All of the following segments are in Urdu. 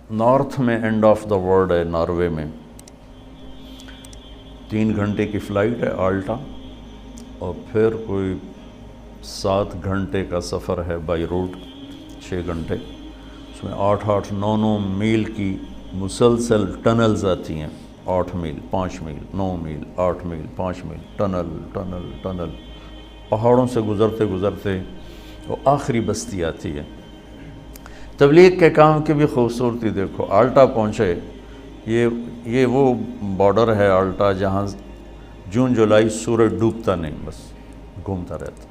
نارتھ میں اینڈ آف دا ورلڈ ہے، ناروے میں 3 گھنٹے کی فلائٹ ہے آلٹا، اور پھر کوئی 7 گھنٹے کا سفر ہے بائی روڈ، 6 گھنٹے، اس میں 8-8 9 میل کی مسلسل ٹنلز آتی ہیں، 8 میل 5 میل 9 میل 8 میل 5 میل، ٹنل ٹنل ٹنل، پہاڑوں سے گزرتے گزرتے وہ آخری بستی آتی ہے۔ تبلیغ کے کام کی بھی خوبصورتی دیکھو، آلٹا پہنچے، یہ وہ بارڈر ہے آلٹا جہاں جون جولائی سورج ڈوبتا نہیں، بس گھومتا رہتا،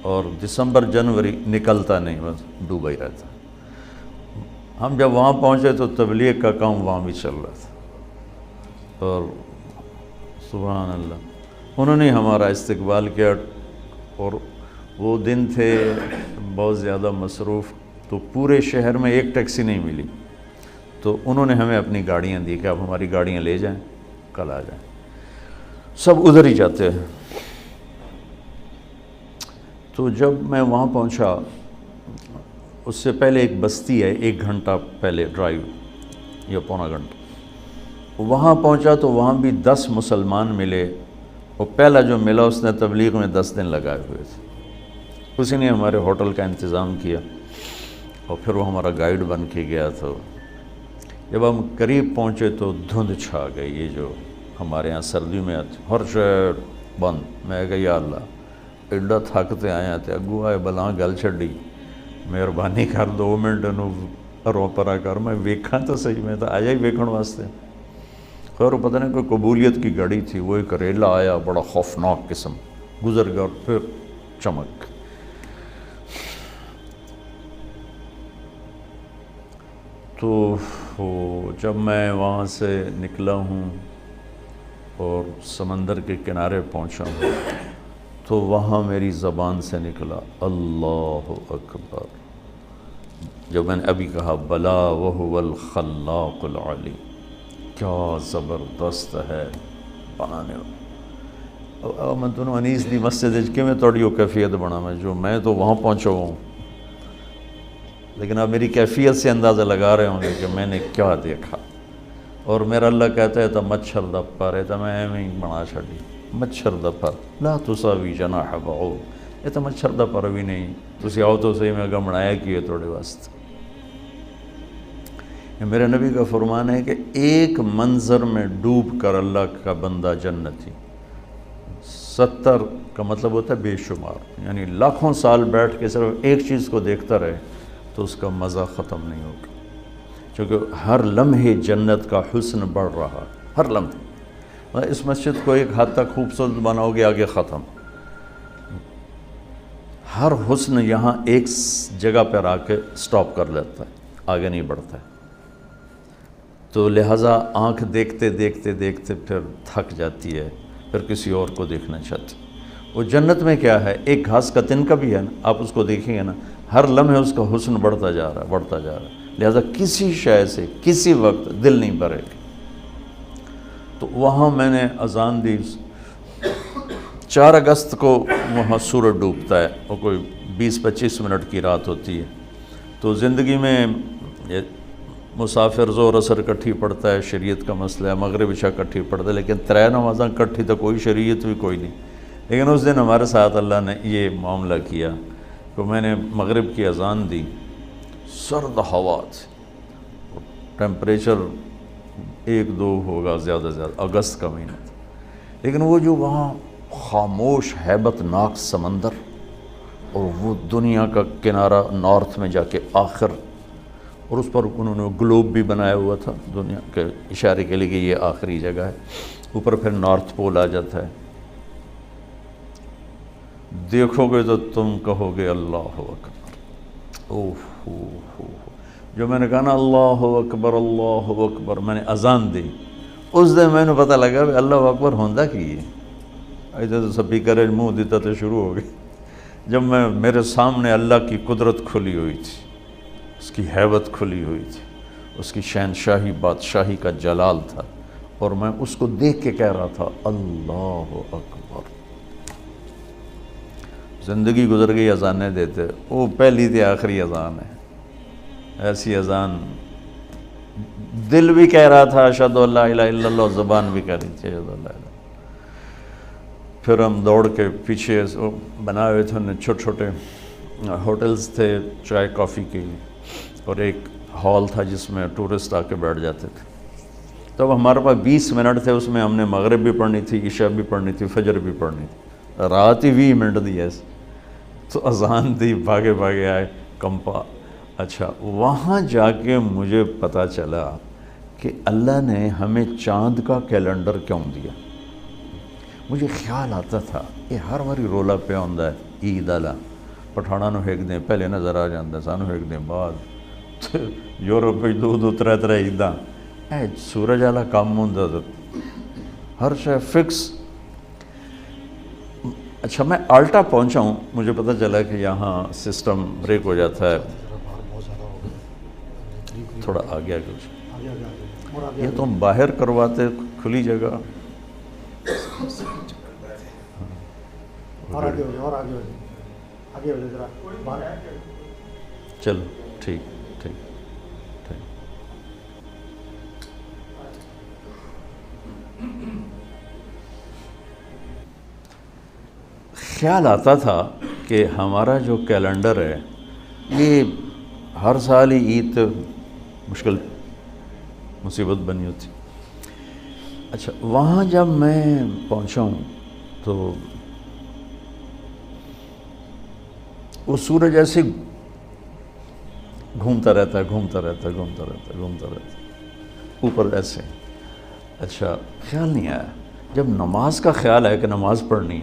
اور دسمبر جنوری نکلتا نہیں، بس ڈوبا ہی رہتا۔ ہم جب وہاں پہنچے تو تبلیغ کا کام وہاں بھی چل رہا تھا، اور سبحان اللہ انہوں نے ہمارا استقبال کیا، اور وہ دن تھے بہت زیادہ مصروف، تو پورے شہر میں ایک ٹیکسی نہیں ملی، تو انہوں نے ہمیں اپنی گاڑیاں دی کہ آپ ہماری گاڑیاں لے جائیں، کل آ جائیں، سب ادھر ہی جاتے ہیں۔ تو جب میں وہاں پہنچا، اس سے پہلے ایک بستی ہے 1 گھنٹہ پہلے ڈرائیو یا پونا گھنٹہ، وہاں پہنچا تو وہاں بھی 10 مسلمان ملے، اور پہلا جو ملا اس نے تبلیغ میں 10 دن لگائے ہوئے تھے، اسی نے ہمارے ہوٹل کا انتظام کیا، اور پھر وہ ہمارا گائیڈ بن کے گیا۔ تو جب ہم قریب پہنچے تو دھند چھا گئی، یہ جو ہمارے ہاں سردیوں میں آتی، ہر شہر بند۔ میں کہا یا اللہ ایڈا تھکتے آیا تے اگو آئے بلاں گل چھڑی، مہربانی کر 2 منٹ نو رو پرا کر، میں ویکھاں تو صحیح، میں تو آیا ہی ویکھن واسطے۔ خیر پتہ نہیں کوئی قبولیت کی گاڑی تھی، وہ ایک ریلا آیا بڑا خوفناک قسم، گزر گیا اور پھر چمک۔ تو جب میں وہاں سے نکلا ہوں اور سمندر کے کنارے پہنچا ہوں، تو وہاں میری زبان سے نکلا اللہ اکبر، جو میں نے ابھی کہا بلا وہو الخلاق العلیم، کیا زبردست ہے بنانے والا۔ میں تنوں انیس دی مسجد کے میں توڑی وہ کیفیت بنا، میں تو وہاں پہنچا ہوں، لیکن آپ میری کیفیت سے اندازہ لگا رہے ہوں گے کہ میں نے کیا دیکھا۔ اور میرا اللہ کہتا ہے تو مچھر دا پر ہے، تو میں ایویں بنا چھڑی، مچھر دا پر لا تساوی جناح بعوض، یہ تو مچھر دا پر بھی نہیں، تسی آؤ تو صحیح میں اگر بنایا کی ہے توڑے واسطے۔ میرے نبی کا فرمان ہے کہ ایک منظر میں ڈوب کر اللہ کا بندہ جنتی، 70 کا مطلب ہوتا ہے بے شمار، یعنی لاکھوں سال بیٹھ کے صرف ایک چیز کو دیکھتا رہے تو اس کا مزہ ختم نہیں ہوگا، چونکہ ہر لمحے جنت کا حسن بڑھ رہا، ہر لمحے۔ اس مسجد کو ایک حد تک خوبصورت بناؤ گے، آگے ختم، ہر حسن یہاں ایک جگہ پر آ کے سٹاپ کر لیتا ہے، آگے نہیں بڑھتا ہے۔ تو لہٰذا آنکھ دیکھتے دیکھتے دیکھتے پھر تھک جاتی ہے، پھر کسی اور کو دیکھنا چاہتی۔ وہ جنت میں کیا ہے، ایک گھاس کا تنکا بھی ہے نا، آپ اس کو دیکھیں گے نا، ہر لمحے اس کا حسن بڑھتا جا رہا ہے، بڑھتا جا رہا ہے، لہٰذا کسی شے سے کسی وقت دل نہیں بھرے گا۔ تو وہاں میں نے اذان دی، 4 اگست کو وہاں سورج ڈوبتا ہے، اور کوئی 20-25 منٹ کی رات ہوتی ہے۔ تو زندگی میں مسافر زور اثر کٹھی پڑتا ہے، شریعت کا مسئلہ ہے، مغرب عشاء کٹھی پڑتا ہے، لیکن 3 نمازاں کٹھی تو کوئی شریعت بھی کوئی نہیں۔ لیکن اس دن ہمارے ساتھ اللہ نے یہ معاملہ کیا کہ میں نے مغرب کی اذان دی، سرد ہوا تھی، ٹیمپریچر 1-2 ہوگا زیادہ سے زیادہ، اگست کا مہینہ تھا، لیکن وہ جو وہاں خاموش ہیبت ناک سمندر، اور وہ دنیا کا کنارہ نارتھ میں جا کے آخر، اور اس پر انہوں نے گلوب بھی بنایا ہوا تھا دنیا کے اشارے کے لیے کہ یہ آخری جگہ ہے، اوپر پھر نارتھ پول آ جاتا ہے۔ دیکھو گے تو تم کہو گے اللہ اکبر، اوہ جو میں نے کہا نا اللہ اکبر اللہ اکبر، میں نے اذان دی، اس دن میں نے پتہ لگا کہ اللہ اکبر ہوندہ کی ہے، ایسے تو سبھی کرے منہ دیتا تو شروع ہو گئی۔ جب میرے سامنے اللہ کی قدرت کھلی ہوئی تھی، اس کی ہیبت کھلی ہوئی تھی، اس کی شہنشاہی بادشاہی کا جلال تھا، اور میں اس کو دیکھ کے کہہ رہا تھا اللہ اکبر۔ زندگی گزر گئی اذانیں دیتے، وہ پہلی تھی آخری اذان ہے، ایسی اذان دل بھی کہہ رہا تھا اشہد ان لا الہ الا اللہ، زبان بھی کہہ رہی تھی اشہد ان لا الہ۔ پھر ہم دوڑ کے پیچھے بنائے ہوئے تھے انہیں چھوٹے چھوٹے ہوٹلز تھے چائے کافی کے لیے، اور ایک ہال تھا جس میں ٹورسٹ آ کے بیٹھ جاتے تھے۔ تو اب ہمارے پاس 20 منٹ تھے، اس میں ہم نے مغرب بھی پڑھنی تھی، عشاء بھی پڑھنی تھی، فجر بھی پڑھنی تھی، رات ہی 20 منٹ دی ایسے۔ تو اذان دی، بھاگے بھاگے آئے کمپا۔ اچھا، وہاں جا کے مجھے پتہ چلا کہ اللہ نے ہمیں چاند کا کیلنڈر کیوں دیا۔ مجھے خیال آتا تھا کہ ہر واری رولا پہ ہوندا ہے عید والا، پٹھانا نو ایک دن پہلے نظر آ جاتا، سانو ایک دن بعد، یورپ وچ دو ترے عیداں، اے سورج والا کام ہوندا تو ہر شے فکس۔ اچھا، میں آلٹا پہنچا ہوں، مجھے پتہ چلا کہ یہاں سسٹم بریک ہو جاتا ہے، تھوڑا آ گیا کچھ، یہ تو ہم باہر کرواتے کھلی جگہ۔ چلو ٹھیک ٹھیک ٹھیک۔ خیال آتا تھا کہ ہمارا جو کیلنڈر ہے یہ ہر سال ہی عید مشکل مصیبت بنی ہوتی۔ اچھا، وہاں جب میں پہنچا ہوں تو وہ سورج ایسے گھومتا رہتا ہے، گھومتا رہتا ہے، گھومتا رہتا ہے، گھومتا رہتا ہے اوپر ایسے۔ اچھا، خیال نہیں آیا، جب نماز کا خیال ہے کہ نماز پڑھنی،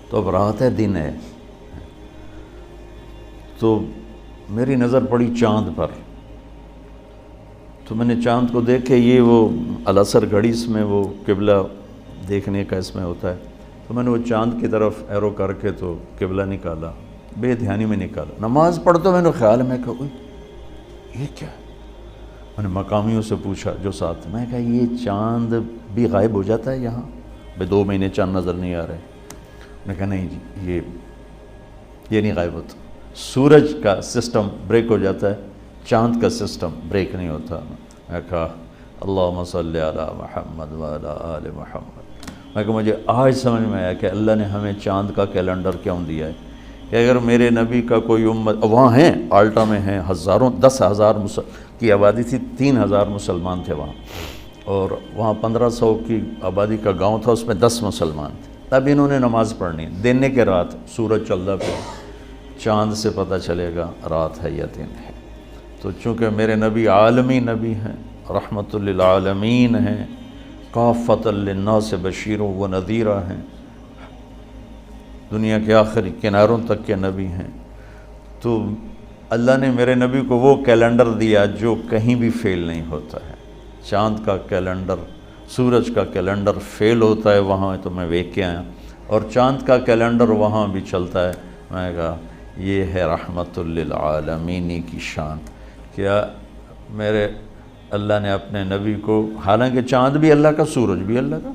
تو اب رات ہے دن ہے، تو میری نظر پڑی چاند پر۔ تو میں نے چاند کو دیکھ کے، یہ وہ العصر گھڑی اس میں وہ قبلہ دیکھنے کا اس میں ہوتا ہے، تو میں نے وہ چاند کی طرف ایرو کر کے تو قبلہ نکالا، بے دھیانی میں نکالا۔ نماز پڑھتا میں نے خیال میں کہا یہ کیا ہے؟ میں نے مقامیوں سے پوچھا جو ساتھ، میں کہا یہ چاند بھی غائب ہو جاتا ہے یہاں؟ بھئی 2 مہینے چاند نظر نہیں آ رہے۔ میں کہا نہیں جی، یہ نہیں غائب ہوتا، سورج کا سسٹم بریک ہو جاتا ہے، چاند کا سسٹم بریک نہیں ہوتا۔ میں کہا اللہم صلی علی محمد وعلی آل محمد۔ میں کہا مجھے آج سمجھ میں آیا کہ اللہ نے ہمیں چاند کا کیلنڈر کیوں دیا ہے، کہ اگر میرے نبی کا کوئی امت، وہاں ہیں آلٹا میں ہیں ہزاروں، 10,000 کی آبادی تھی، 3,000 مسلمان تھے وہاں، اور وہاں 1500 کی آبادی کا گاؤں تھا، اس میں 10 مسلمان تھے۔ تب انہوں نے نماز پڑھنی، دن کے رات سورج چلتا پہ، چاند سے پتہ چلے گا رات ہے یا دن ہے۔ تو چونکہ میرے نبی عالمی نبی ہیں، رحمت للعالمین ہیں، کافۃ للناس بشیر و نذیرہ ہیں، دنیا کے آخری کناروں تک کے نبی ہیں، تو اللہ نے میرے نبی کو وہ کیلنڈر دیا جو کہیں بھی فیل نہیں ہوتا ہے۔ چاند کا کیلنڈر، سورج کا کیلنڈر فیل ہوتا ہے وہاں، تو میں ویکھ کے آیا، اور چاند کا کیلنڈر وہاں بھی چلتا ہے۔ میں کہا یہ ہے رحمت للعالمین کی شان، کیا میرے اللہ نے اپنے نبی کو، حالانکہ چاند بھی اللہ کا، سورج بھی اللہ کا،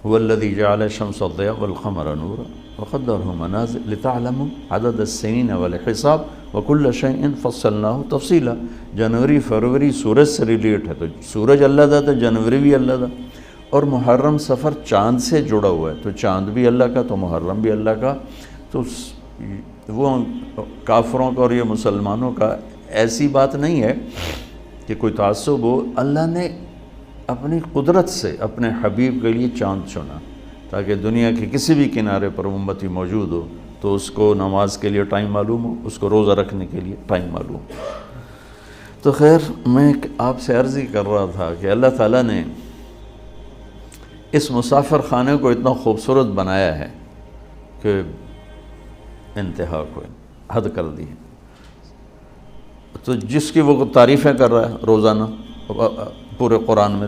هو الذي جعل الشمس ضياء والقمر نورا وقدره منازل لتعلموا عدد السنين والحساب وكل شيء فصلناه تفصيلا۔ جنوری فروری سورج سے ریلیٹ ہے، تو سورج اللہ دا، تو جنوری بھی اللہ دا، اور محرم سفر چاند سے جڑا ہوا ہے، تو چاند بھی اللہ کا، تو محرم بھی اللہ کا۔ تو وہ کافروں کا اور یہ مسلمانوں کا ایسی بات نہیں ہے کہ کوئی تعصب ہو، اللہ نے اپنی قدرت سے اپنے حبیب کے لیے چاند چنا، تاکہ دنیا کے کسی بھی کنارے پر امتی موجود ہو تو اس کو نماز کے لیے ٹائم معلوم ہو، اس کو روزہ رکھنے کے لیے ٹائم معلوم ہو۔ تو خیر، میں آپ سے عرض ہی کر رہا تھا کہ اللہ تعالیٰ نے اس مسافر خانے کو اتنا خوبصورت بنایا ہے کہ انتہا کو حد کر دی ہے۔ تو جس کی وہ تعریفیں کر رہا ہے روزانہ پورے قرآن میں،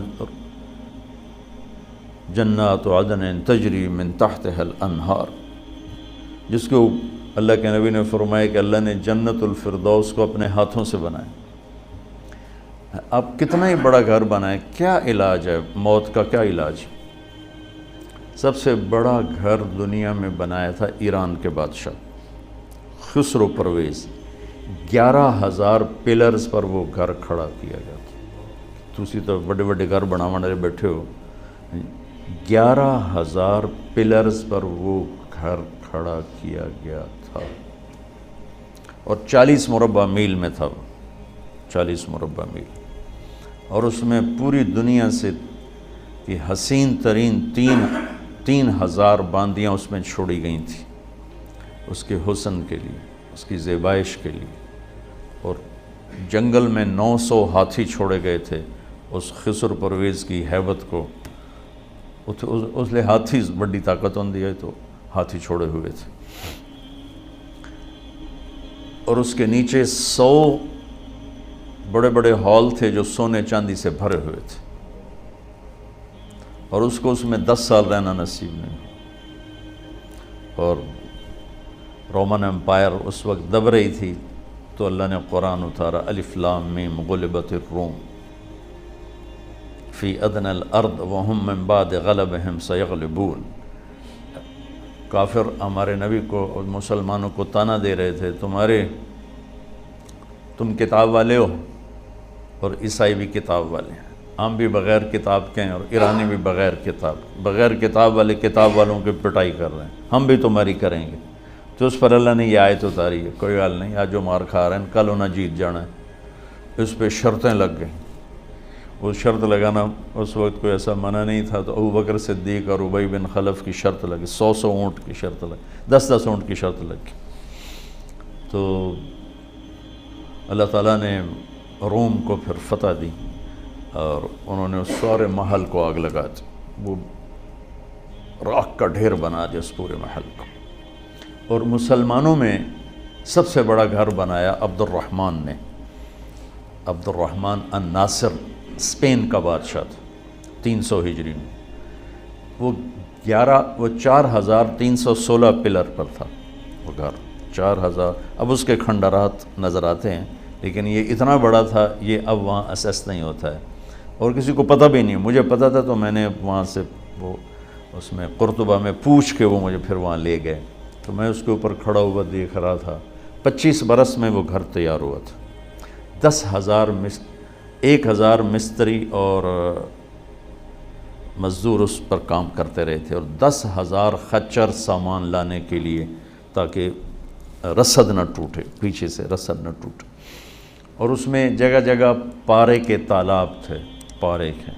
جنات عدن تجری من تحتها الانہار، جس کو اللہ کے نبی نے فرمایا کہ اللہ نے جنت الفردوس کو اپنے ہاتھوں سے بنایا۔ اب کتنا ہی بڑا گھر بنائے، کیا علاج ہے موت کا؟ کیا علاج؟ سب سے بڑا گھر دنیا میں بنایا تھا ایران کے بادشاہ خسرو پرویز، 11,000 پلرز پر وہ گھر کھڑا کیا گیا تھا. تسی تو بڑے بڑے گھر بنانے والے بیٹھے ہو. 11,000 پلرز پر وہ گھر کھڑا کیا گیا تھا اور 40 مربع میل میں تھا. 40 مربع میل. اور اس میں پوری دنیا سے کی حسین ترین 3,000 باندیاں اس میں چھوڑی گئی تھیں اس کے حسن کے لیے, اس کی زیبائش کے لیے. اور جنگل میں 900 ہاتھی چھوڑے گئے تھے اس خسر پرویز کی ہیبت کو. اس لئے ہاتھی بڑی طاقت ہوندی ہے تو ہاتھی چھوڑے ہوئے تھے. اور اس کے نیچے 100 بڑے بڑے ہال تھے جو سونے چاندی سے بھرے ہوئے تھے. اور اس کو اس میں 10 سال رہنا نصیب نہیں. اور رومن امپائر اس وقت دب رہی تھی تو اللہ نے قرآن اتارا, الف لام میم غلبت الروم فی ادنی الارض وہم من بعد غلبہم سیغلبون. کافر ہمارے نبی کو اور مسلمانوں کو طعنہ دے رہے تھے, تم کتاب والے ہو اور عیسائی بھی کتاب والے ہیں, ہم بھی بغیر کتاب کے ہیں اور ایرانی بھی بغیر کتاب والے کتاب والوں کی پٹائی کر رہے ہیں, ہم بھی تمہاری کریں گے. تو اس پر اللہ نے یہ آیت اتاری ہے, کوئی حال نہیں, آج جو مار کھا رہے ہیں کل انہیں جیت جانا ہے. اس پہ شرطیں لگ گئیں. وہ شرط لگانا اس وقت کوئی ایسا منع نہیں تھا, تو ابوبکر صدیق اور ابی بن خلف کی شرط لگی, 100 اونٹ کی شرط لگی, 10 اونٹ کی شرط لگی. تو اللہ تعالیٰ نے روم کو پھر فتح دی اور انہوں نے اس سارے محل کو آگ لگا دی, وہ راکھ کا ڈھیر بنا دیا اس پورے محل کو. اور مسلمانوں میں سب سے بڑا گھر بنایا عبد الرحمن نے. عبد الرحمن الناصر اسپین کا بادشاہ تھا 300 ہجری میں. وہ 4,316 پلر پر تھا وہ گھر, 4,000. اب اس کے کھنڈرات نظر آتے ہیں لیکن یہ اتنا بڑا تھا, یہ اب وہاں اسیس نہیں ہوتا ہے اور کسی کو پتہ بھی نہیں. مجھے پتہ تھا تو میں نے وہاں سے وہ اس میں قرطبہ میں پوچھ کے وہ مجھے پھر وہاں لے گئے, تو میں اس کے اوپر کھڑا ہوا دیکھ رہا تھا. 25 برس میں وہ گھر تیار ہوا تھا. 1,000 مستری اور مزدور اس پر کام کرتے رہے تھے, اور 10,000 خچر سامان لانے کے لیے تاکہ رسد نہ ٹوٹے, پیچھے سے رسد نہ ٹوٹے. اور اس میں جگہ جگہ پارے کے تالاب تھے, پارے کے,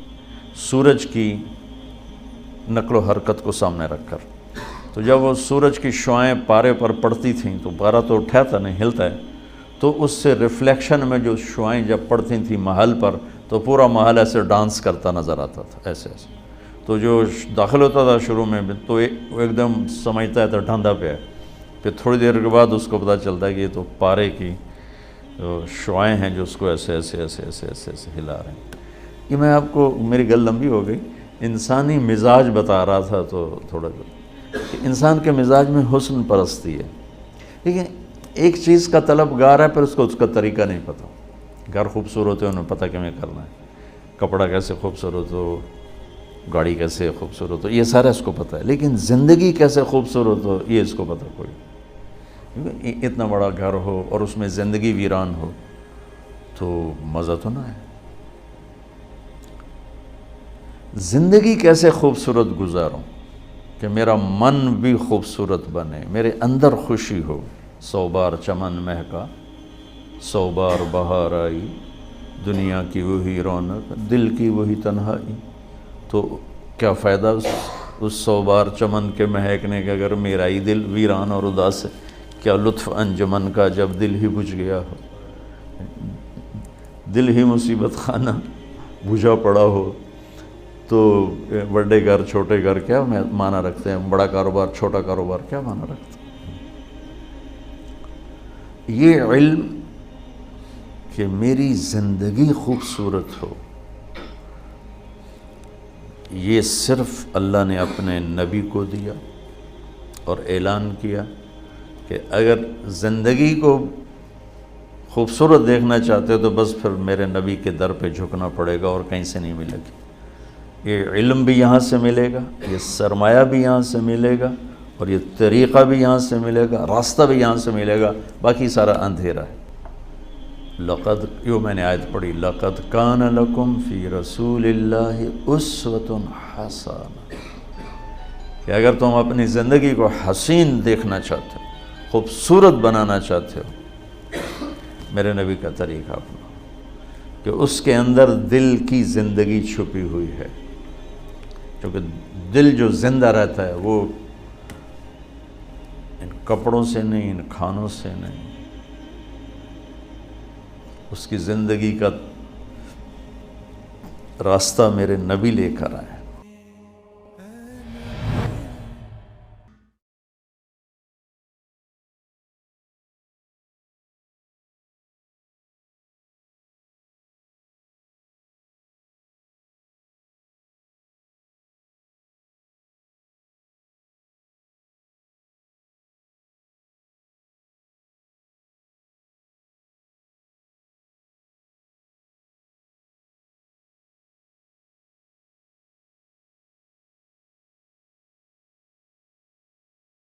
سورج کی نقل و حرکت کو سامنے رکھ کر. تو جب وہ سورج کی شعائیں پارے پر پڑتی تھیں تو پارا تو اٹھاتا نہیں, ہلتا ہے, تو اس سے ریفلیکشن میں جو شعائیں جب پڑتی تھیں محل پر تو پورا محل ایسے ڈانس کرتا نظر آتا تھا, ایسے ایسے. تو جو داخل ہوتا تھا شروع میں تو وہ ایک دم سمجھتا ہے تو ڈھانڈا پہ ہے, پھر تھوڑی دیر کے بعد اس کو پتہ چلتا ہے کہ یہ تو پارے کی شعائیں ہیں جو اس کو ایسے ایسے ایسے ایسے ایسے ایسے ہلا رہے ہیں. یہ میں آپ کو, میری گل لمبی ہو گئی, انسانی مزاج بتا رہا تھا. تو تھوڑا انسان کے مزاج میں حسن پرستی ہے, لیکن ایک چیز کا طلبگار ہے, پھر اس کو اس کا طریقہ نہیں پتہ. گھر خوبصورت ہے, انہیں پتہ کیوں کرنا ہے, کپڑا کیسے خوبصورت ہو, گاڑی کیسے خوبصورت ہو, یہ سارا اس کو پتہ ہے, لیکن زندگی کیسے خوبصورت ہو یہ اس کو پتہ کوئی. اتنا بڑا گھر ہو اور اس میں زندگی ویران ہو تو مزہ تو نہ ہے. زندگی کیسے خوبصورت گزاروں کہ میرا من بھی خوبصورت بنے, میرے اندر خوشی ہو. 100 بار چمن مہکا, 100 بار بہار آئی, دنیا کی وہی رونق, دل کی وہی تنہائی. تو کیا فائدہ اس 100 بار چمن کے مہکنے کے اگر میرا ہی دل ویران اور اداس ہے؟ کیا لطف انجمن کا جب دل ہی بجھ گیا ہو, دل ہی مصیبت خانہ بجھا پڑا ہو. تو بڑے گھر چھوٹے گھر کیا معنی رکھتے ہیں, بڑا کاروبار چھوٹا کاروبار کیا معنی رکھتے ہیں. یہ علم کہ میری زندگی خوبصورت ہو, یہ صرف اللہ نے اپنے نبی کو دیا اور اعلان کیا کہ اگر زندگی کو خوبصورت دیکھنا چاہتے ہو تو بس پھر میرے نبی کے در پہ جھکنا پڑے گا اور کہیں سے نہیں ملے گی. یہ علم بھی یہاں سے ملے گا, یہ سرمایہ بھی یہاں سے ملے گا, اور یہ طریقہ بھی یہاں سے ملے گا, راستہ بھی یہاں سے ملے گا, باقی سارا اندھیرا ہے. میں نے آیت پڑھی، لقد کان لکم فی رسول اللہ اسوۃ حسنہ، کہ اگر تم اپنی زندگی کو حسین دیکھنا چاہتے ہو، خوبصورت بنانا چاہتے ہو، میرے نبی کا طریقہ اپنا، کہ اس کے اندر دل کی زندگی چھپی ہوئی ہے، کیونکہ دل جو زندہ رہتا ہے وہ ان کپڑوں سے نہیں، ان کھانوں سے نہیں، اس کی زندگی کا راستہ میرے نبی لے کر آئے۔